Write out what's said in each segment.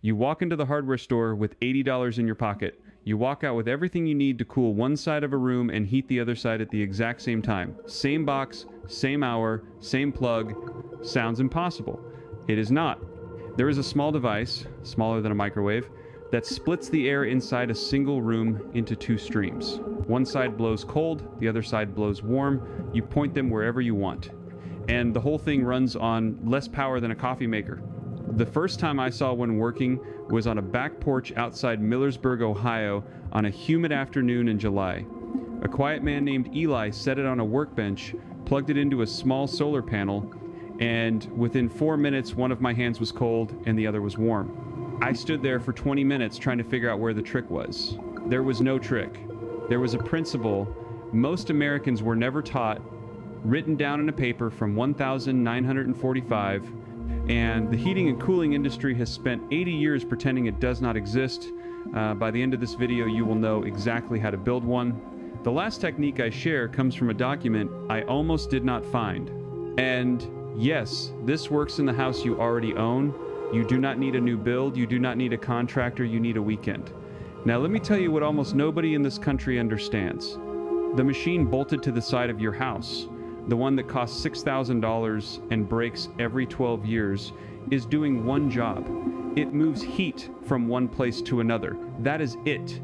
You walk into the hardware store with $80 in your pocket. You walk out with everything you need to cool one side of a room and heat the other side at the exact same time. Same box, same hour, same plug. Sounds impossible. It is not. There is a small device, smaller than a microwave, that splits the air inside a single room into two streams. One side blows cold, the other side blows warm. You point them wherever you want. And the whole thing runs on less power than a coffee maker. The first time I saw one working was on a back porch outside Millersburg, Ohio, on a humid afternoon in July. A quiet man named Eli set it on a workbench, plugged it into a small solar panel, and within 4 minutes, one of my hands was cold and the other was warm. I stood there for 20 minutes trying to figure out where the trick was. There was no trick. There was a principle most Americans were never taught, written down in a paper from 1945, and the heating and cooling industry has spent 80 years pretending it does not exist. By the end of this video, you will know exactly how to build one. The last technique I share comes from a document I almost did not find. And yes, this works in the house you already own. You do not need a new build, you do not need a contractor, you need a weekend. Now let me tell you what almost nobody in this country understands. The machine bolted to the side of your house, the one that costs $6,000 and breaks every 12 years, is doing one job. It moves heat from one place to another. That is it.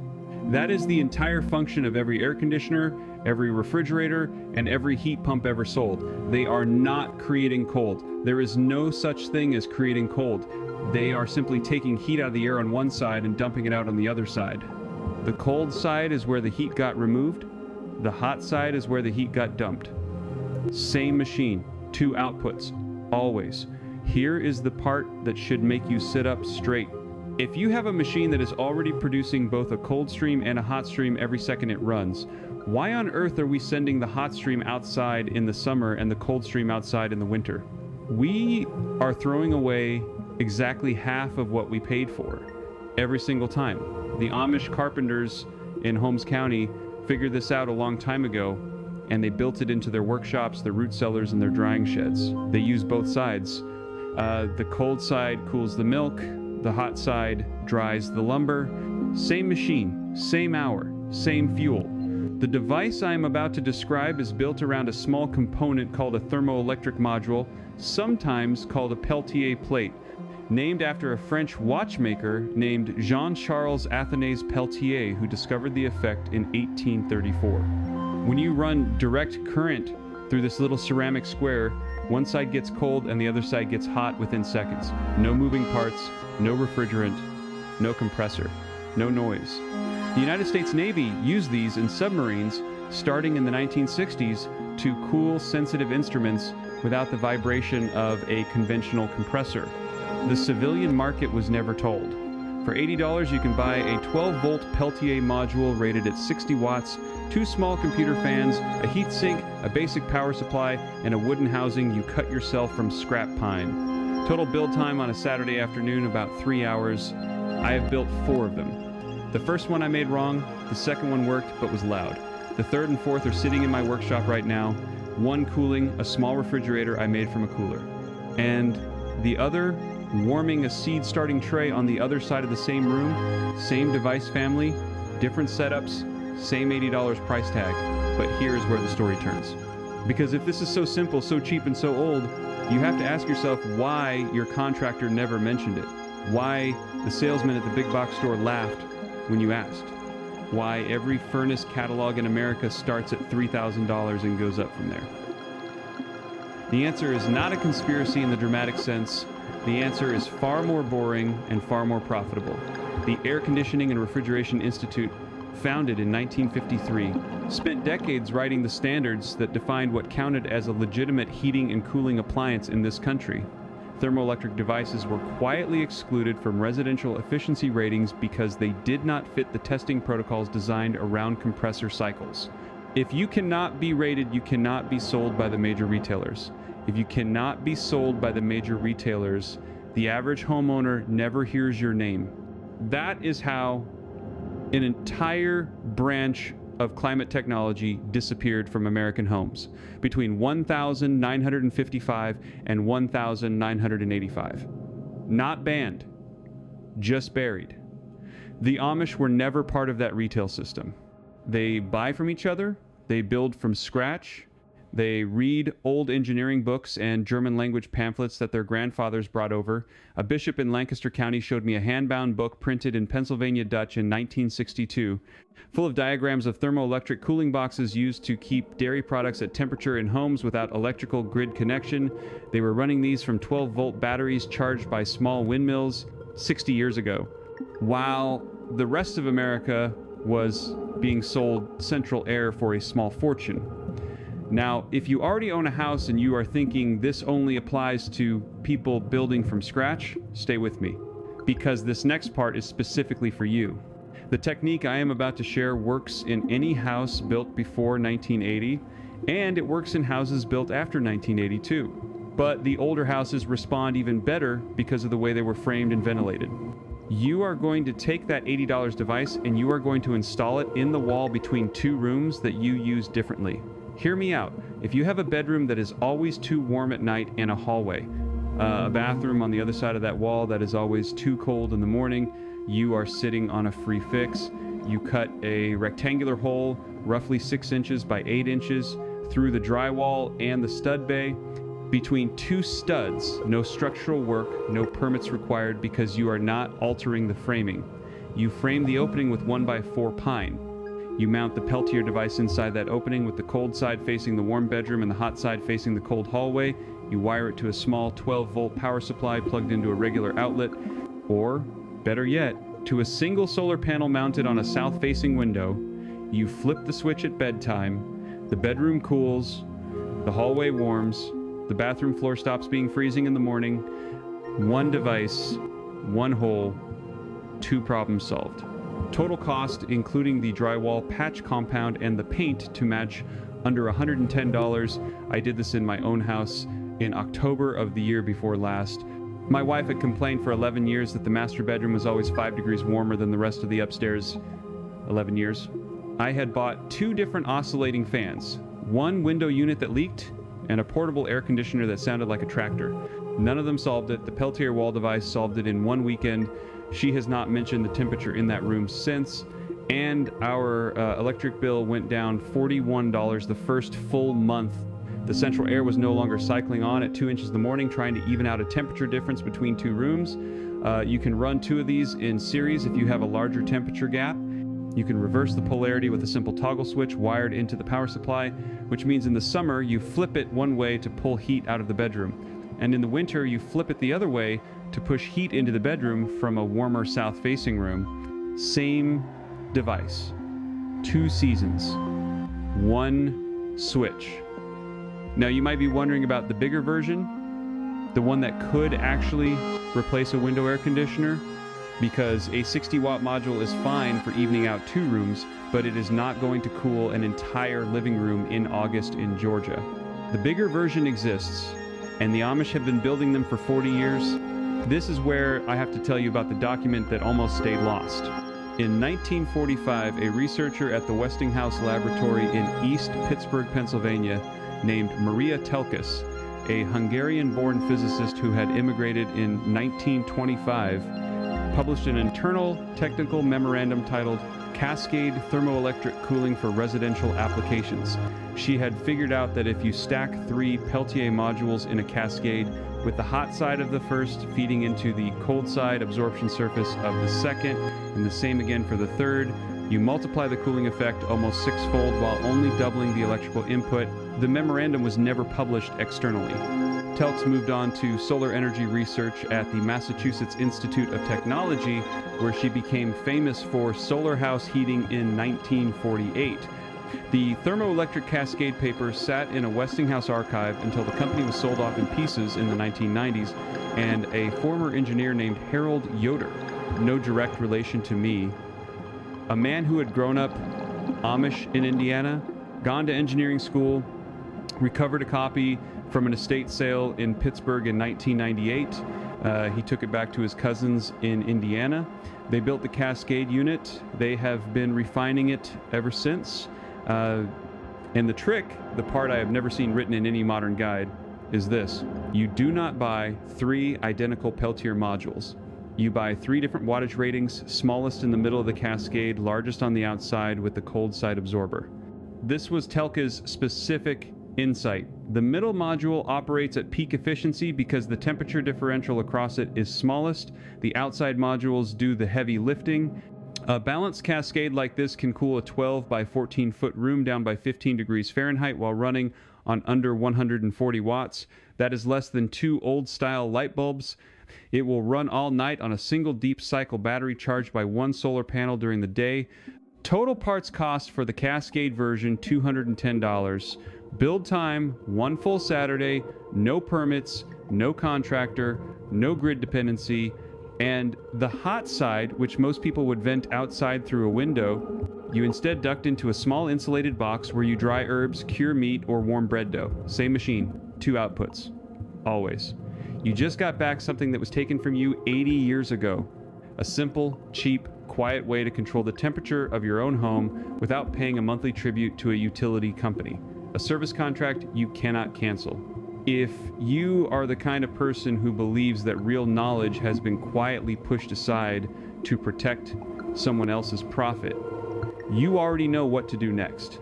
That is the entire function of every air conditioner, every refrigerator, and every heat pump ever sold. They are not creating cold. There is no such thing as creating cold. They are simply taking heat out of the air on one side and dumping it out on the other side. The cold side is where the heat got removed. The hot side is where the heat got dumped. Same machine, two outputs, always. Here is the part that should make you sit up straight. If you have a machine that is already producing both a cold stream and a hot stream every second it runs, why on earth are we sending the hot stream outside in the summer and the cold stream outside in the winter? We are throwing away exactly half of what we paid for every single time. The Amish carpenters in Holmes County figured this out a long time ago, and they built it into their workshops, their root cellars, and their drying sheds. They use both sides. The cold side cools the milk, the hot side dries the lumber. Same machine, same hour, same fuel. The device I am about to describe is built around a small component called a thermoelectric module, sometimes called a Peltier plate, named after a French watchmaker named Jean-Charles Athanase Peltier, who discovered the effect in 1834. When you run direct current through this little ceramic square, one side gets cold and the other side gets hot within seconds. No moving parts, no refrigerant, no compressor, no noise. The United States Navy used these in submarines starting in the 1960s to cool sensitive instruments without the vibration of a conventional compressor. The civilian market was never told. For $80, you can buy a 12-volt Peltier module rated at 60 watts, two small computer fans, a heat sink, a basic power supply, and a wooden housing you cut yourself from scrap pine. Total build time on a Saturday afternoon, about 3 hours. I have built 4 of them. The first one I made wrong, the second one worked but was loud. The third and fourth are sitting in my workshop right now, one cooling a small refrigerator I made from a cooler, and the other warming a seed starting tray on the other side of the same room. Same device family, different setups, same $80 price tag. But here's where the story turns. Because if this is so simple, so cheap, and so old, you have to ask yourself why your contractor never mentioned it. Why the salesman at the big box store laughed when you asked. Why every furnace catalog in America starts at $3,000 and goes up from there. The answer is not a conspiracy in the dramatic sense. The answer is far more boring and far more profitable. The Air Conditioning and Refrigeration Institute, founded in 1953, spent decades writing the standards that defined what counted as a legitimate heating and cooling appliance in this country. Thermoelectric devices were quietly excluded from residential efficiency ratings because they did not fit the testing protocols designed around compressor cycles. If you cannot be rated, you cannot be sold by the major retailers. If you cannot be sold by the major retailers, the average homeowner never hears your name. That is how an entire branch of climate technology disappeared from American homes between 1955 and 1985. Not banned, just buried. The Amish were never part of that retail system. They buy from each other, they build from scratch, they read old engineering books and German language pamphlets that their grandfathers brought over. A bishop in Lancaster County showed me a hand-bound book printed in Pennsylvania Dutch in 1962, full of diagrams of thermoelectric cooling boxes used to keep dairy products at temperature in homes without electrical grid connection. They were running these from 12-volt batteries charged by small windmills 60 years ago, while the rest of America was being sold central air for a small fortune. Now, if you already own a house and you are thinking this only applies to people building from scratch, stay with me, because this next part is specifically for you. The technique I am about to share works in any house built before 1980, and it works in houses built after 1982. But the older houses respond even better because of the way they were framed and ventilated. You are going to take that $80 device and you are going to install it in the wall between two rooms that you use differently. Hear me out. If you have a bedroom that is always too warm at night and a hallway, a bathroom on the other side of that wall that is always too cold in the morning, you are sitting on a free fix. You cut a rectangular hole, roughly 6 inches by 8 inches, through the drywall and the stud bay. Between two studs, no structural work, no permits required because you are not altering the framing. You frame the opening with 1x4 pine. You mount the Peltier device inside that opening with the cold side facing the warm bedroom and the hot side facing the cold hallway. You wire it to a small 12-volt power supply plugged into a regular outlet, or, better yet, to a single solar panel mounted on a south-facing window. You flip the switch at bedtime, the bedroom cools, the hallway warms, the bathroom floor stops being freezing in the morning. One device, one hole, 2 problems solved. Total cost, including the drywall, patch compound, and the paint to match, under $110. I did this in my own house in October of the year before last. My wife had complained for 11 years that the master bedroom was always 5 degrees warmer than the rest of the upstairs. 11 years. I had bought 2 different oscillating fans, one window unit that leaked, and a portable air conditioner that sounded like a tractor. None of them solved it. The Peltier wall device solved it in one weekend. She has not mentioned the temperature in that room since, and our electric bill went down $41 the first full month. The central air was no longer cycling on at 2 inches in the morning, trying to even out a temperature difference between 2 rooms. You can run 2 of these in series if you have a larger temperature gap. You can reverse the polarity with a simple toggle switch wired into the power supply, which means in the summer you flip it one way to pull heat out of the bedroom, and in the winter you flip it the other way to push heat into the bedroom from a warmer south-facing room. Same device. 2 seasons. 1 switch. Now you might be wondering about the bigger version, the one that could actually replace a window air conditioner, because a 60-watt module is fine for evening out 2 rooms, but it is not going to cool an entire living room in August in Georgia. The bigger version exists, and the Amish have been building them for 40 years. This is where I have to tell you about the document that almost stayed lost. In 1945, a researcher at the Westinghouse laboratory in East Pittsburgh, Pennsylvania, named Maria Telkes, a Hungarian-born physicist who had immigrated in 1925, published an internal technical memorandum titled Cascade Thermoelectric Cooling for Residential Applications. She had figured out that if you stack 3 Peltier modules in a cascade, with the hot side of the first feeding into the cold side absorption surface of the second, and the same again for the third, you multiply the cooling effect almost 6-fold while only doubling the electrical input. The memorandum was never published externally. Telkes moved on to solar energy research at the Massachusetts Institute of Technology, where she became famous for solar house heating in 1948. The thermoelectric cascade paper sat in a Westinghouse archive until the company was sold off in pieces in the 1990s, and a former engineer named Harold Yoder, no direct relation to me, a man who had grown up Amish in Indiana, gone to engineering school, recovered a copy from an estate sale in Pittsburgh in 1998. He took it back to his cousins in Indiana. They built the Cascade unit. They have been refining it ever since. And the trick, the part I have never seen written in any modern guide, is this. You do not buy 3 identical Peltier modules. You buy 3 different wattage ratings, smallest in the middle of the cascade, largest on the outside with the cold side absorber. This was Telkes' specific insight. The middle module operates at peak efficiency because the temperature differential across it is smallest. The outside modules do the heavy lifting. A balanced cascade like this can cool a 12 by 14 foot room down by 15 degrees Fahrenheit while running on under 140 watts. That is less than 2 old-style light bulbs. It will run all night on a single deep cycle battery charged by 1 solar panel during the day. Total parts cost for the Cascade version, $210. Build time, 1 full Saturday, no permits, no contractor, no grid dependency, and the hot side, which most people would vent outside through a window, you instead duct into a small insulated box where you dry herbs, cure meat, or warm bread dough. Same machine, 2 outputs. Always. You just got back something that was taken from you 80 years ago. A simple, cheap, quiet way to control the temperature of your own home without paying a monthly tribute to a utility company. A service contract you cannot cancel. If you are the kind of person who believes that real knowledge has been quietly pushed aside to protect someone else's profit, you already know what to do next.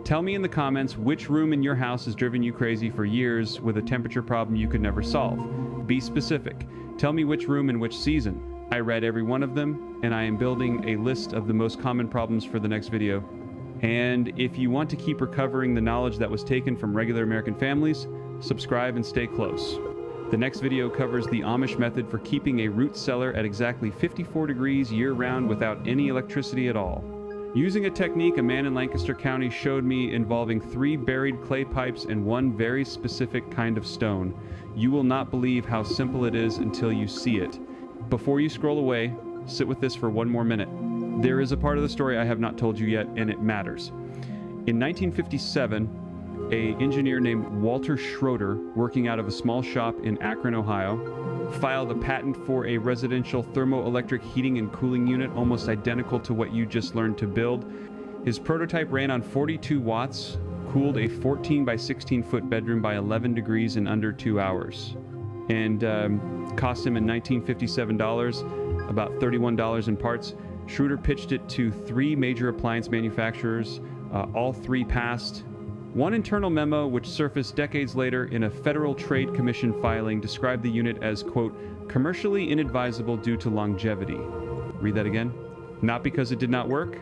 Tell me in the comments which room in your house has driven you crazy for years with a temperature problem you could never solve. Be specific. Tell me which room and which season. I read every one of them, and I am building a list of the most common problems for the next video. And if you want to keep recovering the knowledge that was taken from regular American families, subscribe and stay close. The next video covers the Amish method for keeping a root cellar at exactly 54 degrees year-round without any electricity at all. Using a technique a man in Lancaster County showed me involving 3 buried clay pipes and 1 very specific kind of stone. You will not believe how simple it is until you see it. Before you scroll away, sit with this for 1 more minute. There is a part of the story I have not told you yet, and it matters. In 1957, an engineer named Walter Schroeder, working out of a small shop in Akron, Ohio, filed a patent for a residential thermoelectric heating and cooling unit almost identical to what you just learned to build. His prototype ran on 42 watts, cooled a 14 by 16 foot bedroom by 11 degrees in under 2 hours, and cost him in $1957, about $31 in parts. Schroeder pitched it to 3 major appliance manufacturers. All 3 passed. One internal memo, which surfaced decades later in a Federal Trade Commission filing, described the unit as, quote, commercially inadvisable due to longevity. Read that again. Not because it did not work,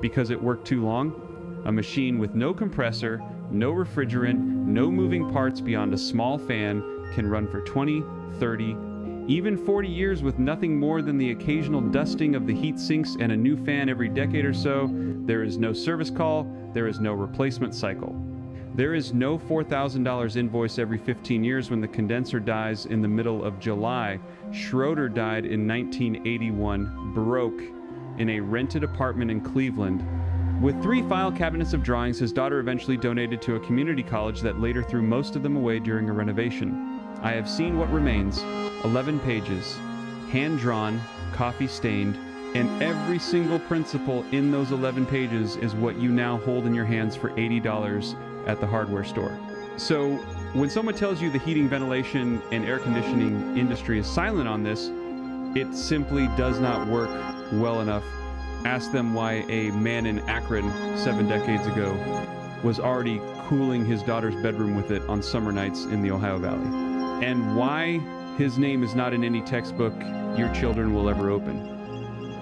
because it worked too long. A machine with no compressor, no refrigerant, no moving parts beyond a small fan can run for 20, 30, even 40 years with nothing more than the occasional dusting of the heat sinks and a new fan every decade or so. There is no service call. There is no replacement cycle. There is no $4,000 invoice every 15 years when the condenser dies in the middle of July. Schroeder died in 1981, broke, in a rented apartment in Cleveland. With 3 file cabinets of drawings, his daughter eventually donated to a community college that later threw most of them away during a renovation. I have seen what remains. 11 pages, hand-drawn, coffee-stained, and every single principle in those 11 pages is what you now hold in your hands for $80 at the hardware store. So when someone tells you the heating, ventilation, and air conditioning industry is silent on this, it simply does not work well enough. Ask them why a man in Akron 7 decades ago was already cooling his daughter's bedroom with it on summer nights in the Ohio Valley, and why his name is not in any textbook your children will ever open.